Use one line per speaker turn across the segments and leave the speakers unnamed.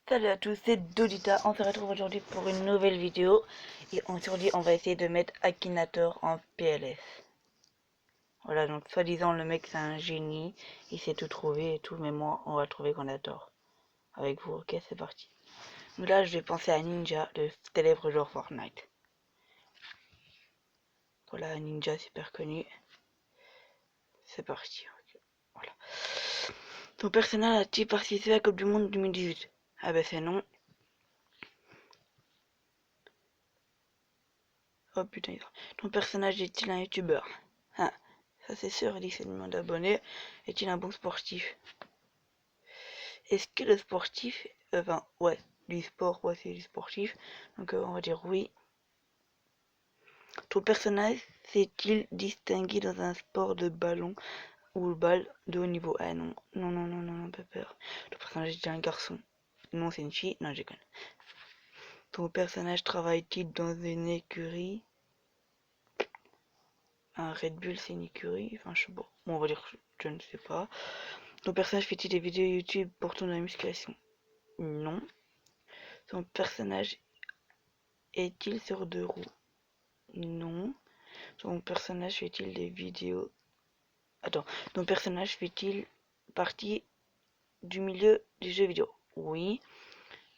Salut à tous, c'est Dodita. On se retrouve aujourd'hui pour une nouvelle vidéo. Et aujourd'hui, on va essayer de mettre Akinator en PLS. Voilà, donc soi-disant, le mec c'est un génie. Il sait tout trouver et tout, mais moi, on va trouver qu'on a tort. Avec vous, ok, c'est parti. Donc là, je vais penser à Ninja, le célèbre joueur Fortnite. Voilà, un ninja super connu. C'est parti. Okay. Voilà. Ton personnage a-t-il participé à la Coupe du Monde 2018? Ah ben c'est non. Oh putain, ton personnage est-il un youtubeur? Ah, ça c'est sûr, 17 millions d'abonnés. Est-il un bon sportif? Est-ce que le sportif, enfin, ouais, du sport, ouais, c'est du sportif. Donc on va dire oui. Ton personnage s'est-il distingué dans un sport de ballon ou balle de haut niveau? Ah non, non, non, non, non, non, pas peur. Ton personnage est un garçon. Non, c'est une fille. Non, je connais. Ton personnage travaille-t-il dans une écurie? Un Red Bull, c'est une écurie. Enfin, je sais pas. Bon, on va dire que je ne sais pas. Ton personnage fait-il des vidéos YouTube pour ton musculation? Non. Ton personnage est-il sur deux roues? Non. Ton personnage fait-il des vidéos... Attends. Ton personnage fait-il partie du milieu des jeux vidéo? Oui.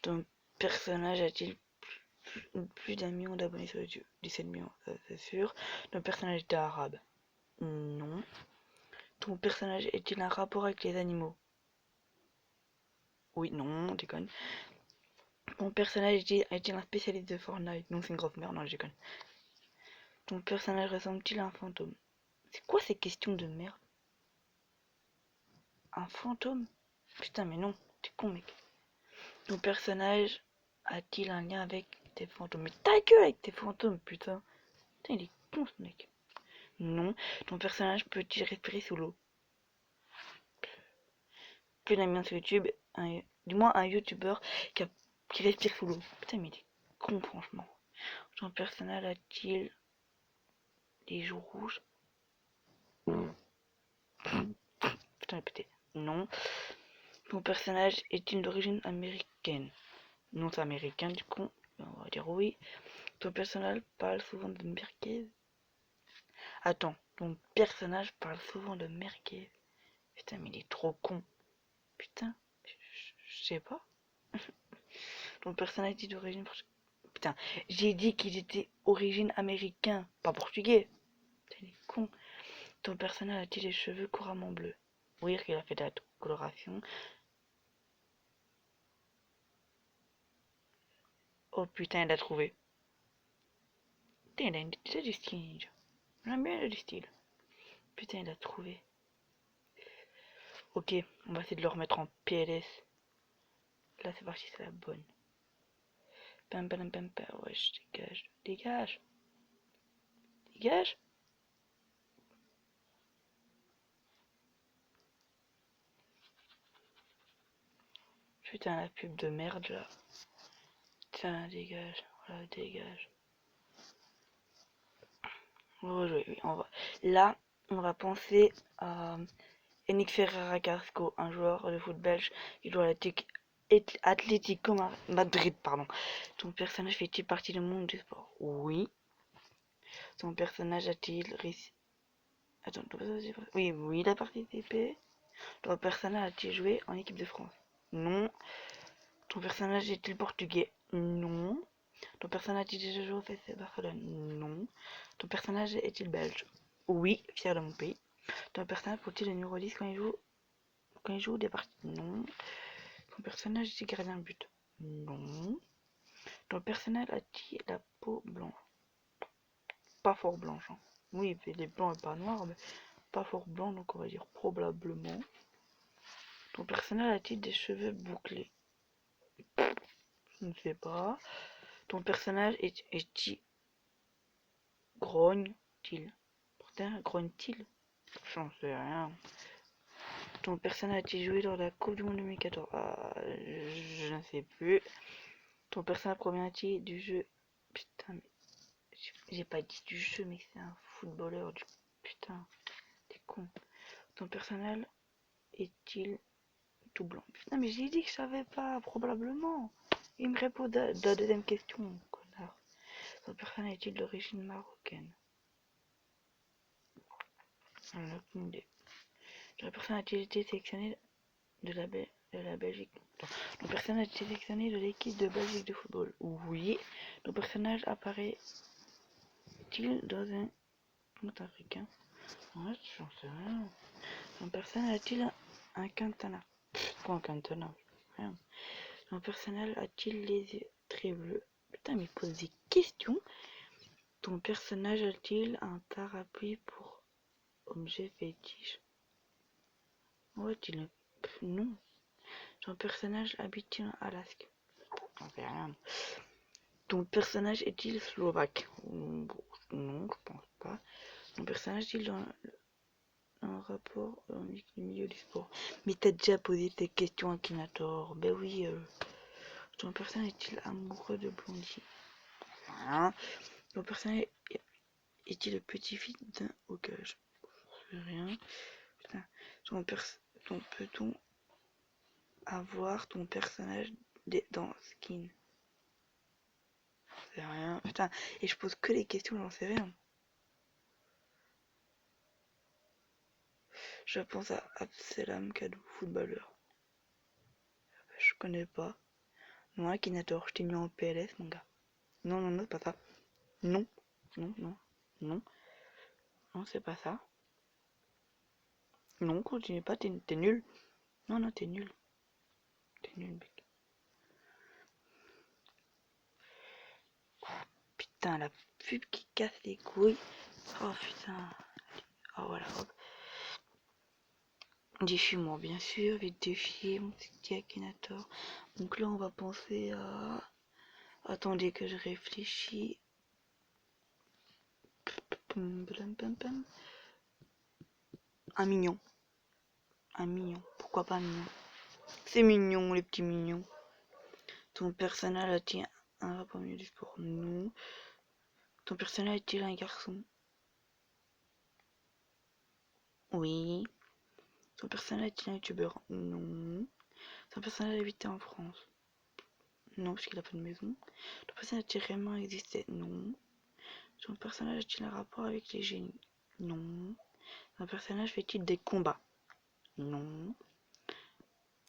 Ton personnage a-t-il plus d'un million d'abonnés sur YouTube? 17 millions, ça c'est sûr. Ton personnage est arabe? Non. Ton personnage est-il un rapport avec les animaux? Oui, non, déconne. Ton personnage est-il un spécialiste de Fortnite? Non, c'est une grosse merde, non, je déconne. Ton personnage ressemble-t-il à un fantôme? C'est quoi ces questions de merde? Un fantôme? Putain, mais non, t'es con, mec. Ton personnage a-t-il un lien avec tes fantômes? Mais ta gueule avec tes fantômes, putain. Putain, il est con, ce mec. Non. Ton personnage peut-il respirer sous l'eau? Plus d'un million sur YouTube, du moins un youtubeur qui respire sous l'eau. Putain, mais il est con, franchement. Ton personnage a-t-il des joues rouges? Putain, répétez. Non. Ton personnage est-il d'origine américaine? Non, c'est américain, du coup. On va dire oui. Ton personnage parle souvent de merguez? Attends, ton personnage parle souvent de merguez? Putain, mais il est trop con. Putain, je sais pas. Ton personnage est d'origine... Putain, j'ai dit qu'il était origine américain, pas portugais. Putain, il est con. Ton personnage a-t-il les cheveux couramment bleus? Oui, il a fait de la coloration. Oh putain, il a trouvé. Putain, il a du style. J'aime bien le style. Putain, il a trouvé. Ok, on va essayer de le remettre en PLS. Là, c'est parti, c'est la bonne. Pam, pam, pam, pam. Wesh, dégage. Dégage. Dégage. Putain, la pub de merde, là. Tiens, dégage. Voilà, dégage. Rejouer, oui, on va. Là, on va penser à Yannick Ferreira Carrasco, un joueur de foot belge qui joue à Atlético Madrid, pardon. Ton personnage fait-il partie du monde du sport? Oui. Ton personnage a-t-il réussi... Attends, oui, oui, il a participé. Ton personnage a-t-il joué en équipe de France? Non. Ton personnage est-il portugais? Non. Ton personnage a-t-il déjà joué au FC Barcelone? Non. Ton personnage est-il belge? Oui, fier de mon pays. Ton personnage peut-il le numéro 10 quand il joue des parties? Non. Ton personnage est-il gardien de but? Non. Ton personnage a-t-il la peau blanche? Pas fort blanche. Hein. Oui, il est blanc et pas noir, mais pas fort blanc, donc on va dire probablement. Ton personnage a-t-il des cheveux bouclés? Je ne sais pas. Ton personnage est-il grogne-t-il? Pourtant, grogne-t-il? J'en sais rien. Ton personnage a-t-il joué dans la Coupe du Monde 2014? Je ne sais plus. Ton personnage provient-il du jeu? Putain, mais j'ai pas dit du jeu, mais c'est un footballeur du... Putain, t'es con. Ton personnage est-il tout blanc. Putain, mais j'ai dit que je savais pas, probablement. Il me répond de la deuxième question, connard. Son personnage est-il d'origine marocaine? J'en ai aucune idée. La personne a-t-il été sélectionnée de la Belgique? Le personnage a été sélectionné de l'équipe de Belgique de football? Oui. Le personnage apparaît-il dans un compte africain? Ouais, j'en sais rien. Son personnage a-t-il un katana? Quoi un katana? Rien. Son personnage a-t-il les yeux très bleus? Putain, mais il pose des questions. Ton personnage a-t-il un parapluie pour objet fétiche? Ouais, non. Ton personnage habite-t-il en Alaska? J'en sais rien. Ton personnage est-il slovaque? Non, je pense pas. Ton personnage est-il un rapport avec le milieu du sport? Mais t'as déjà posé tes questions à Akinator. Ben oui. Ton personnage est-il amoureux de Blondie? Hein? Ton personnage est-il le petit-fils d'un Hokage? Rien. Putain. Peut-on avoir ton personnage dans Skin? C'est rien. Putain. Et je pose que les questions, j'en sais rien. Je pense à Abselam Kadou, footballeur. Je connais pas. Non, Akinator, je t'ai mis en PLS, mon gars. Non, non, non, c'est pas ça. Non, non, non, non. Non, c'est pas ça. Non, continue pas, t'es nul. Non, non, t'es nul. T'es nul, mec. Putain, la pub qui casse les couilles. Oh putain. Oh voilà, hop. Défie-moi, bien sûr, vite défier mon petit Akinator. Donc là, on va penser à... Attendez que je réfléchis. Un mignon. Un mignon. Pourquoi pas un mignon? C'est mignon, les petits mignons. Ton personnage a-t-il un rapport au milieu du sport? Non. Ton personnage est-il un garçon? Oui. Ton personnage est-il un youtubeur? Non. Ton personnage habite en France? Non, parce qu'il a pas de maison. Ton personnage a-t-il vraiment existé? Non. Ton personnage a-t-il un rapport avec les génies? Non. Ton personnage fait-il des combats? Non.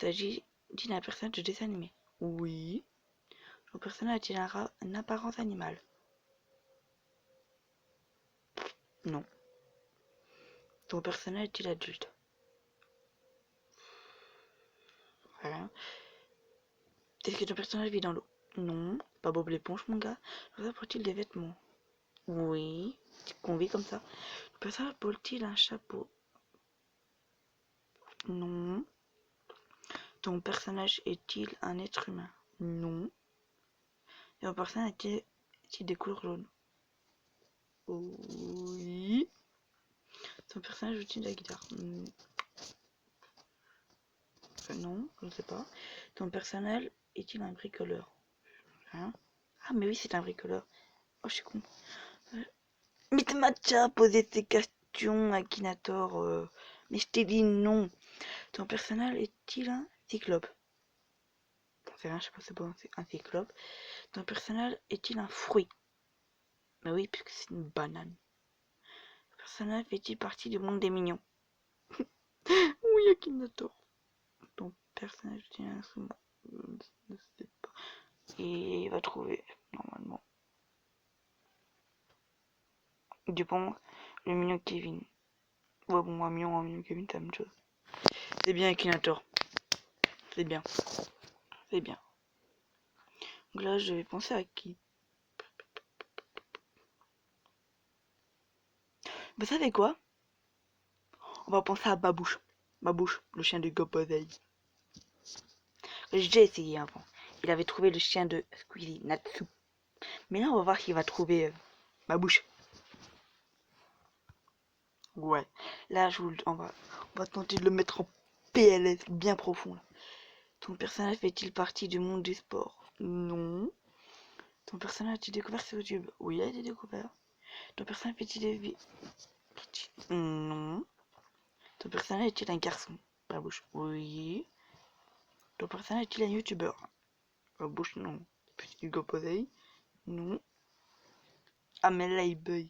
S'agit-il d'un personnage de dessin animé? Oui. Ton personnage a-t-il une apparence animale? Non. Ton personnage est-il adulte? Rien. Est-ce que ton personnage vit dans l'eau? Non. Pas Bob l'éponge, mon gars. Ton personnage porte-t-il des vêtements? Oui. Qu'on vit comme ça. Ton personnage porte-t-il un chapeau? Non. Ton personnage est-il un être humain? Non. Et ton personnage est-il des couleurs jaunes? Oui. Ton personnage joue-t-il de la guitare? Non, je ne sais pas. Ton personnage est-il un bricoleur? Hein? Ah, mais oui, c'est un bricoleur. Oh, je suis con. Mais tu m'as déjà posé ces questions, Akinator. Mais je t'ai dit non. Ton personnage est-il un cyclope? C'est rien, je sais pas, c'est bon, c'est un cyclope. Ton personnage est-il un fruit? Mais oui, puisque c'est une banane. Ton personnage fait-il partie du monde des mignons? Oui, Akinator. Ton personnage est-il un instrument? Je ne sais pas. Et il va trouver, normalement. Dupont, le mignon Kevin. Ouais, bon, un mignon Kevin, c'est la même chose. C'est bien, Akinator. C'est bien. C'est bien. Donc là, je vais penser à qui? Vous savez quoi? On va penser à Babouche. Babouche, le chien de Gopozel. J'ai déjà essayé avant. Il avait trouvé le chien de Squeezie, Natsu. Mais là, on va voir qu'il va trouver Babouche. Ouais. Là, on va tenter de le mettre en PLS bien profond. Là. Ton personnage fait-il partie du monde du sport? Non. Ton personnage a-t-il découvert sur YouTube? Oui, il a été découvert. Ton personnage fait-il des vies? Non. Ton personnage est-il un garçon? Babouche. Oui. Ton personnage est-il un youtubeur? Bouche, non. Petit Hugo Posey, non. Ah, mais là, il bug.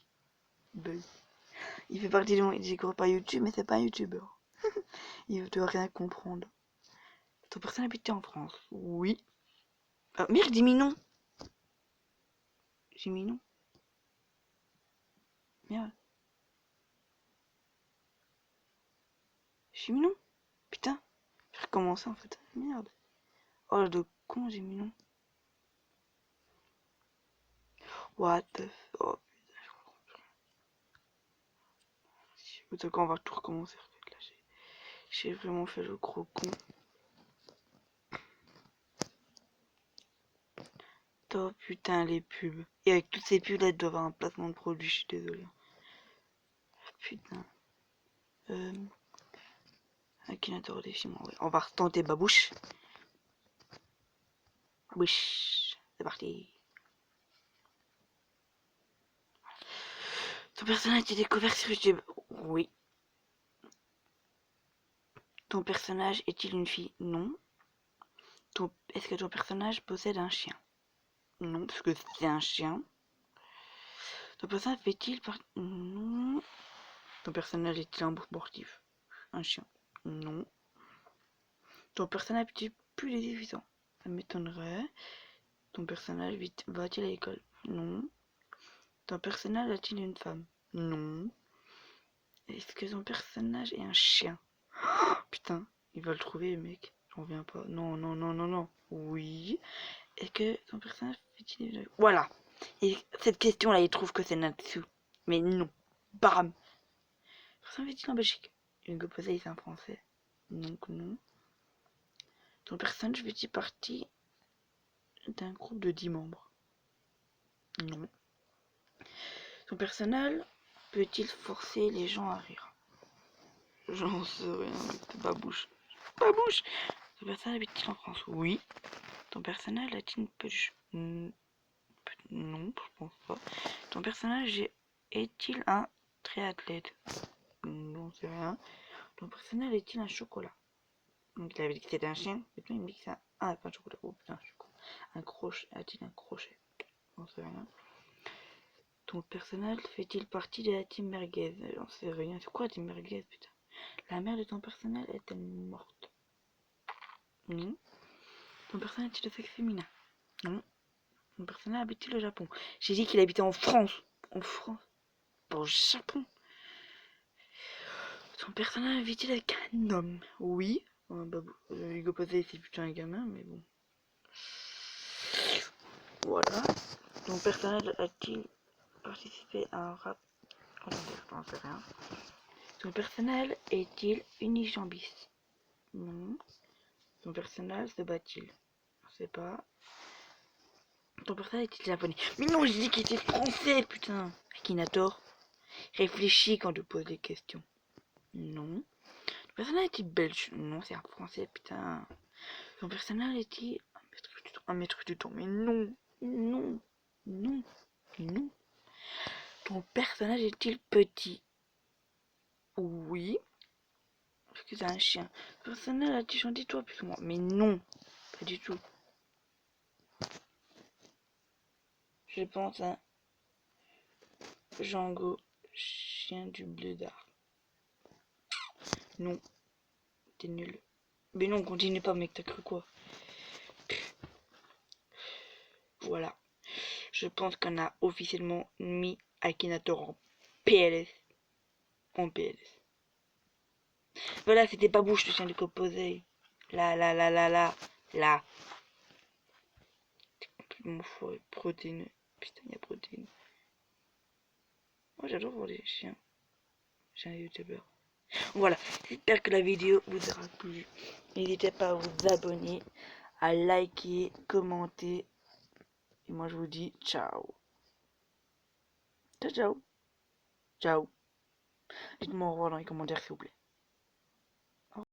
Il fait partie des groupes à YouTube, mais c'est pas un youtubeur. Il doit rien comprendre. Ton personnage habite en France? Oui. Merde, j'ai mis non. Merde. J'ai mis non. Putain. Je vais recommencer en fait. Merde. Oh, de con, j'ai mis non. What the f... Oh, putain, on va tout recommencer. Là, j'ai vraiment fait le gros con. Oh putain, les pubs. Et avec toutes ces pubs là, il doit avoir un placement de produit, je suis désolé. Putain. Akinator des films, ouais. On va retenter Babouche. Babouche. C'est parti. Ton personnage est découvert sur YouTube? Oui. Ton personnage est-il une fille? Non. Est-ce que ton personnage possède un chien? Non, parce que c'est un chien. Ton personnage fait-il par... Non. Ton personnage est-il un sportif? Un chien? Non. Ton personnage est-il plus de 18 ans? Ça m'étonnerait. Ton personnage va-t-il à l'école? Non. Ton personnage a-t-il une femme? Non. Est-ce que ton personnage est un chien? Oh, putain, il va le trouver, mec. J'en reviens pas. Non, non, non, non, non. Oui. Est-ce que ton personnage fait-il... Voilà. Et cette question-là, il trouve que c'est Natsu. Mais non. Bam. Ton personnage fait-il en Belgique? Hugo Posey, c'est un français. Donc non. Ton personnage fait-il partie d'un groupe de 10 membres? Non. Ton personnage peut-il forcer les gens à rire? J'en sais rien, c'est Babouche. Babouche! Ton personnage habite-t-il en France? Oui. Ton personnage a-t-il une peluche? Non, je pense pas. Ton personnage est-il un triathlète? Non, c'est rien. Ton personnage est-il un chocolat? Donc il avait dit que c'était un chien, et puis il me dit que c'est un... Ah, pas un chocolat. Oh putain, je suis con. Un crochet. A-t-il un crochet? J'en sais rien. Ton personnage fait-il partie de la team merguez? J'en sais rien. C'est quoi la team merguez, putain? La mère de ton personnage est-elle morte? Non. Ton personnage est-il de sexe féminin? Non. Ton personnage habite-t-il au Japon? J'ai dit qu'il habitait en France. En France. Pas au Japon. Ton personnage vit-il avec un homme? Oui. Hugo Posey, c'est plutôt un gamin, mais bon. Voilà. Ton personnage a-t-il participé à un rap? Attendez, je n'en sais rien. Ton personnage est-il unijambiste? Non. Ton personnage se bat-il? Je sais pas. Ton personnage est-il japonais? Mais non, j'ai dit qu'il était français, putain. Akinator, réfléchis quand tu poses des questions. Non. Ton personnage est-il belge? Non, c'est un français, putain. Ton personnage est-il un maître du temps? Mais non, non, non, non. Ton personnage est-il petit? Oui. Parce que c'est un chien. Ton personnage a-t-il chanté toi plus que moi? Mais non, pas du tout. Je pense à Django, chien du blédard. Non, t'es nul. Mais non, continue pas, mec, t'as cru quoi? Voilà. Je pense qu'on a officiellement mis Akinator en PLS. En PLS. Voilà, c'était pas bouche le chien de composé. Là. Là. Mon foie, protéine. Putain, il y a protéine. Moi, j'adore voir les chiens. J'ai un youtubeur. Voilà, j'espère que la vidéo vous aura plu. N'hésitez pas à vous abonner, à liker, commenter. Et moi, je vous dis ciao. Ciao, ciao. Ciao. Dites-moi au revoir dans les commentaires, s'il vous plaît.